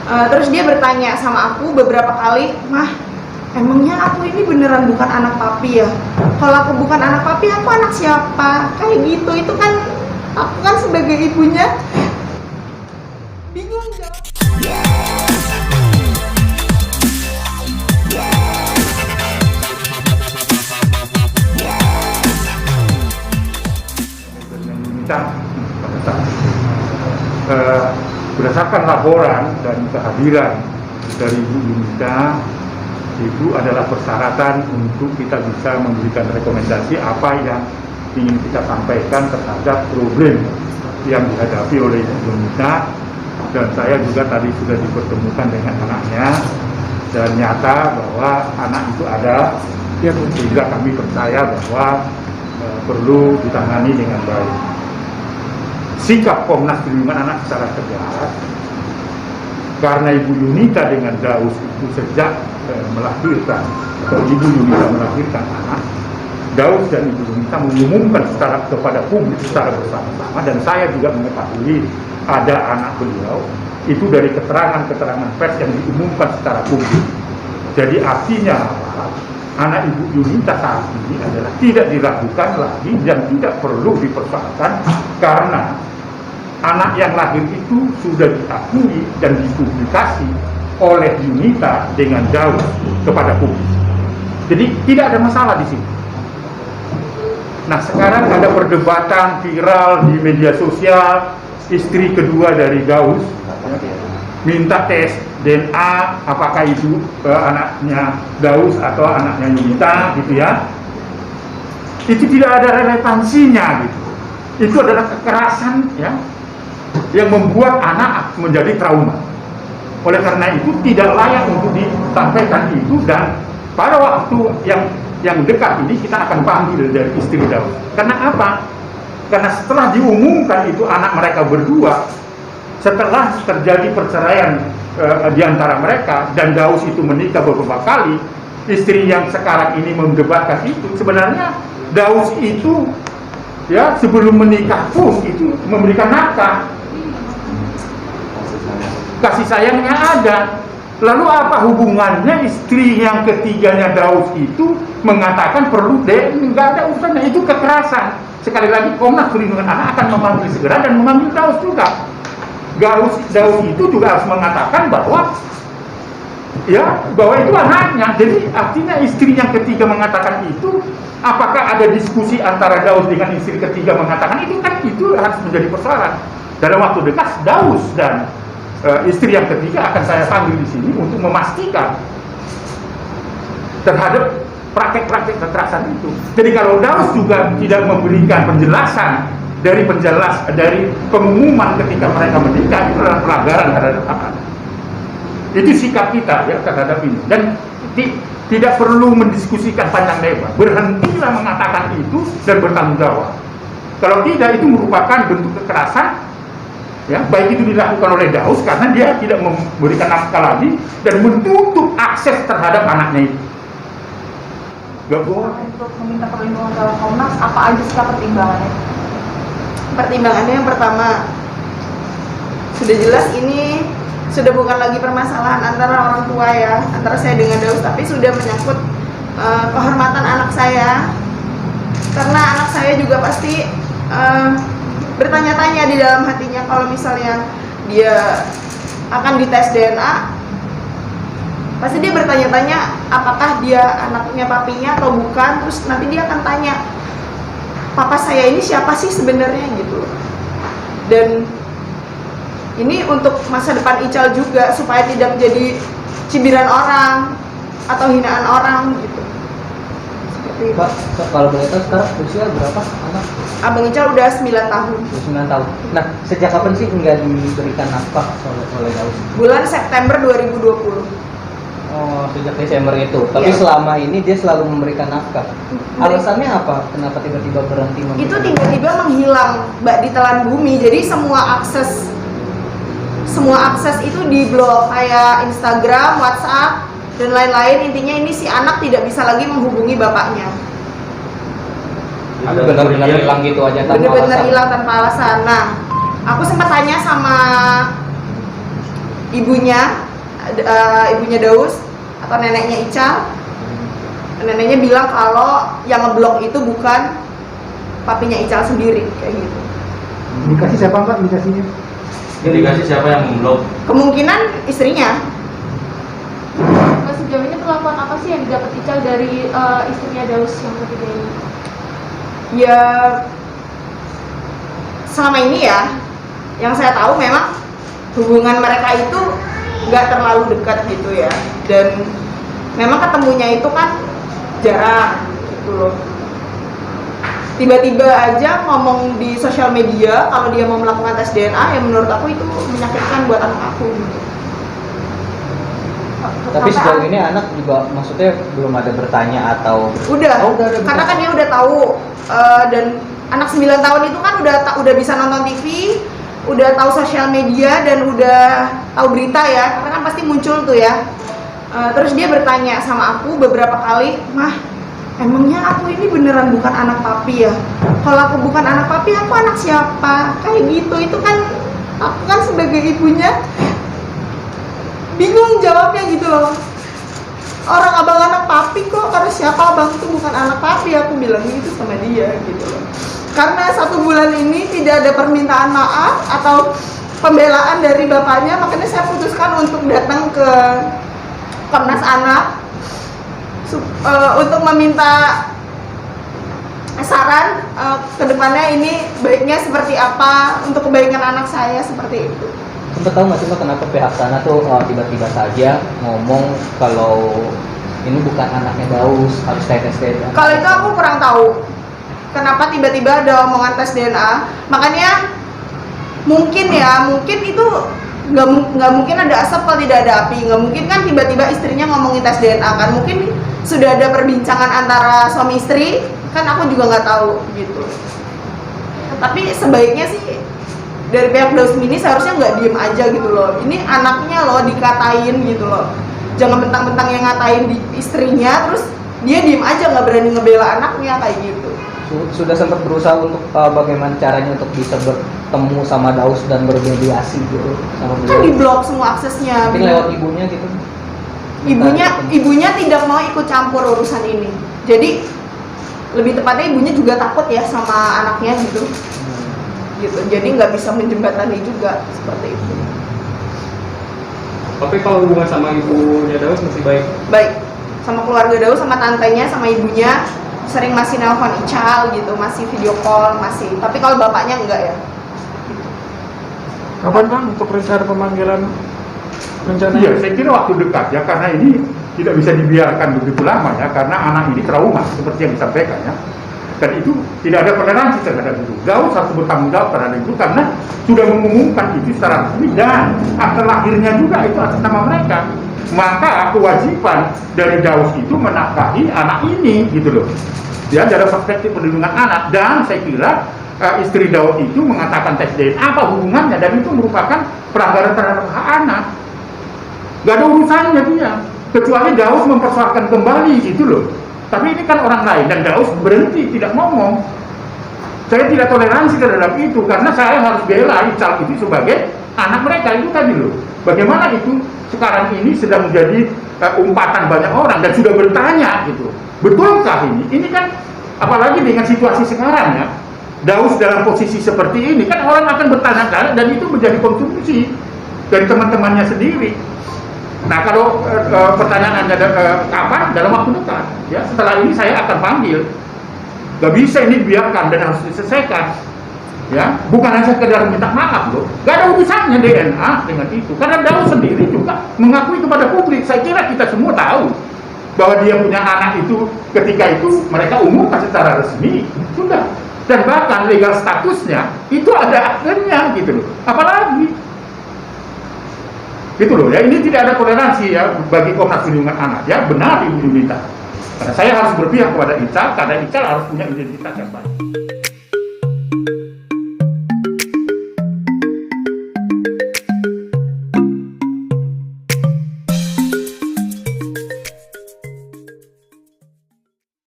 Terus dia bertanya sama aku beberapa kali, "Mah, emangnya aku ini beneran bukan anak papi ya? Kalau aku bukan anak papi, aku anak siapa?" Kayak gitu. Itu kan aku kan sebagai ibunya bingung jawab. Berdasarkan laporan dan kehadiran dari Bu Yunita, itu adalah persyaratan untuk kita bisa memberikan rekomendasi apa yang ingin kita sampaikan terhadap problem yang dihadapi oleh Bu Yunita. Dan saya juga tadi sudah dipertemukan dengan anaknya, dan nyata bahwa anak itu ada, sehingga kami percaya bahwa perlu ditangani dengan baik. Sikap Komnas Perlindungan Anak secara tegas, karena Ibu Yunita dengan Daus itu sejak melahirkan, atau Ibu Yunita melahirkan anak, Daus dan Ibu Yunita mengumumkan secara kepada publik secara bersama-sama, dan saya juga mengetahui ada anak beliau itu dari keterangan-keterangan pers yang diumumkan secara publik. Jadi artinya anak Ibu Yunita saat ini adalah tidak diragukan lagi dan tidak perlu dipersoalkan, karena anak yang lahir itu sudah diakui dan dipublikasi oleh Yunita dengan Daus kepada publik. Jadi tidak ada masalah di sini. Nah, sekarang ada perdebatan viral di media sosial, istri kedua dari Daus minta tes DNA apakah itu anaknya Daus atau anaknya Yunita, gitu ya. Itu tidak ada relevansinya, gitu. Itu adalah kekerasan, ya, yang membuat anak menjadi trauma. Oleh karena itu tidak layak untuk disampaikan itu, dan pada waktu yang dekat ini kita akan panggil dari istri Daus. Karena apa? Karena setelah diumumkan itu anak mereka berdua, setelah terjadi perceraian di antara mereka, dan Daus itu menikah beberapa kali, istri yang sekarang ini mendebatkan itu, sebenarnya Daus itu, ya, sebelum menikah pun itu memberikan nafkah, kasih sayangnya ada. Lalu apa hubungannya istri yang ketiganya Daus itu mengatakan perlu nggak ada urusannya, itu kekerasan. Sekali lagi Komnas Perlindungan Anak akan memanggil segera dan memanggil Daus juga. Daus itu juga harus mengatakan bahwa, ya, bahwa itu anaknya. Jadi artinya istri yang ketiga mengatakan itu, apakah ada diskusi antara Daus dengan istri ketiga mengatakan itu, kan itu harus menjadi persoalan. Dalam waktu dekat Daus dan istri yang ketiga akan saya panggil di sini untuk memastikan terhadap praktek-praktek kekerasan itu. Jadi kalau Daus juga tidak memberikan penjelasan dari pengumuman ketika mereka menikah, itu adalah pelanggaran terhadap hak anak. Itu sikap kita, ya, terhadap ini. Dan tidak perlu mendiskusikan panjang lebar. Berhentilah mengatakan itu dan bertanggung jawab. Kalau tidak, itu merupakan bentuk kekerasan, ya, baik itu dilakukan oleh Daus karena dia tidak memberikan nafkah lagi dan menutup akses terhadap anaknya itu. Gak boleh. Untuk meminta perlindungan dalam Komnas, apa aja sih pertimbangannya? Pertimbangannya yang pertama, sudah jelas ini sudah bukan lagi permasalahan antara orang tua, ya, antara saya dengan Daus, tapi sudah menyangkut kehormatan anak saya, karena anak saya juga pasti bertanya-tanya di dalam hatinya kalau misalnya dia akan dites DNA, pasti dia bertanya-tanya apakah dia anaknya papinya atau bukan. Terus nanti dia akan tanya, papa saya ini siapa sih sebenarnya, gitu. Dan ini untuk masa depan Ical juga, supaya tidak menjadi cibiran orang atau hinaan orang, gitu. Seperti itu. Pak, kalau boleh tahu sekarang usia berapa anak? Abang Ical udah 9 tahun. 9 tahun. Nah, sejak kapan sih nggak diberikan nafkah oleh Daus? Bulan September 2020. Oh, sejak Desember itu. Tapi Iya. selama ini dia selalu memberikan nafkah. Alasannya apa? Kenapa tiba-tiba berhenti memberikan? Itu tiba-tiba menghilang, Mbak, di telan bumi. Jadi semua akses itu diblok, kayak Instagram, WhatsApp, dan lain-lain. Intinya ini si anak tidak bisa lagi menghubungi bapaknya. Benar-benar hilang gitu aja tanpa Benar-benar alasan. hilang tanpa alasan. Nah, aku sempat tanya sama ibunya Daus atau neneknya Ical. Neneknya bilang kalau yang ngeblok itu bukan papinya Ical sendiri, kayak gitu. Dikasih siapa Mbak indikasinya? Indikasi siapa yang memblok? Kemungkinan istrinya. Sejauh ini perlakuan apa sih yang didapat Ical dari istrinya Daus yang ketiga ini? Ya selama ini ya, yang saya tahu memang hubungan mereka itu nggak terlalu dekat gitu ya, dan memang ketemunya itu kan jarang gitu loh. Tiba-tiba aja ngomong di sosial media kalau dia mau melakukan tes DNA, ya menurut aku itu menyakitkan buat anak aku gitu. Tapi sejauh ini anak juga maksudnya belum ada bertanya atau Udah, Oh, udah ada karena kan dia udah tahu, dan anak 9 tahun itu kan udah bisa nonton TV, udah tahu sosial media dan udah tahu berita ya, karena kan pasti muncul tuh ya. Terus dia bertanya sama aku beberapa kali, "Mah, emangnya aku ini beneran bukan anak papi ya? Kalau aku bukan anak papi, aku anak siapa?" Kayak gitu. Itu kan aku kan sebagai ibunya bingung jawabnya gitu loh. Orang abang anak papi kok, karena siapa abang itu bukan anak papi, aku bilang gitu sama dia gitu loh. Karena 1 bulan ini tidak ada permintaan maaf atau pembelaan dari bapaknya, makanya saya putuskan untuk datang ke Komnas Anak untuk meminta saran ke depannya ini baiknya seperti apa untuk kebaikan anak saya, seperti itu. Sempat tahu nggak sih Mbak kenapa pihak sana tuh tiba-tiba saja ngomong kalau ini bukan anaknya Daus, harus tes DNA? Kalau itu aku kurang tahu kenapa tiba-tiba ada omongan tes DNA. Makanya mungkin itu nggak mungkin ada asap kalau tidak ada api. Nggak mungkin kan tiba-tiba istrinya ngomongin tes DNA kan. Mungkin sudah ada perbincangan antara suami istri, kan aku juga nggak tahu gitu. Tapi sebaiknya sih dari pihak Daus Mini seharusnya nggak diem aja gitu loh. Ini anaknya loh dikatain gitu loh. Jangan bentang-bentang yang ngatain di istrinya, terus dia diem aja nggak berani ngebela anaknya kayak gitu. Sudah sempat berusaha untuk bagaimana caranya untuk bisa bertemu sama Daus dan bermediasi gitu sama Kan beliau. diblok semua aksesnya. Mungkin lewat ibunya gitu. Ibunya tidak mau ikut campur urusan ini. Jadi lebih tepatnya ibunya juga takut ya sama anaknya gitu. Gitu. Jadi nggak bisa menjembatani juga seperti itu. Tapi kalau hubungan sama ibunya Daus masih baik? Baik. Sama keluarga Daus, sama tantenya, sama ibunya sering masih nelpon Ical gitu, masih video call, masih. Tapi kalau bapaknya enggak ya. Kapan Bang untuk rencana pemanggilan rencananya? Iya, saya kira waktu dekat ya, karena ini tidak bisa dibiarkan begitu lama ya, karena anak ini trauma seperti yang disampaikan ya. Dan itu tidak ada toleransi terhadap itu. Daus harus bertanggung jawab terhadap itu karena sudah mengumumkan itu secara resmi dan akte lahirnya juga itu atas nama mereka. Maka kewajiban dari Daus itu menafkahi anak ini gitu loh. Ya, dari perspektif perlindungan anak, dan saya kira istri Daus itu mengatakan tes DNA apa hubungannya, dan itu merupakan pelanggaran terhadap hak anak. Gak ada urusannya dia, kecuali Daus mempersoalkan kembali gitu loh. Tapi ini kan orang lain, dan Daus berhenti tidak ngomong. Saya tidak toleransi terhadap itu karena saya harus bela Ical itu sebagai anak mereka itu tadi loh. Bagaimana itu sekarang ini sedang menjadi umpatan banyak orang dan sudah bertanya gitu. Betulkah ini? Ini kan apalagi dengan situasi sekarang ya. Daus dalam posisi seperti ini kan orang akan bertanya-tanya dan itu menjadi konsumsi dari teman-temannya sendiri. Nah, kalau pertanyaannya kapan? Dalam waktu dekat. Ya, setelah ini saya akan panggil. Gak bisa ini dibiarkan dan harus diselesaikan. Ya, bukan hanya sekedar minta maaf loh. Gak ada urusannya DNA dengan itu. Karena Daus sendiri juga mengakui kepada publik. Saya kira kita semua tahu bahwa dia punya anak itu ketika itu mereka umumkan secara resmi sudah. Dan bahkan legal statusnya itu ada aktenya gitu loh. Apalagi gitu loh ya, ini tidak ada toleransi ya bagi Komnas Perlindungan Anak ya, benar Ibu Yunita. Karena saya harus berpihak kepada Ical, karena Ical harus punya identitas yang baik.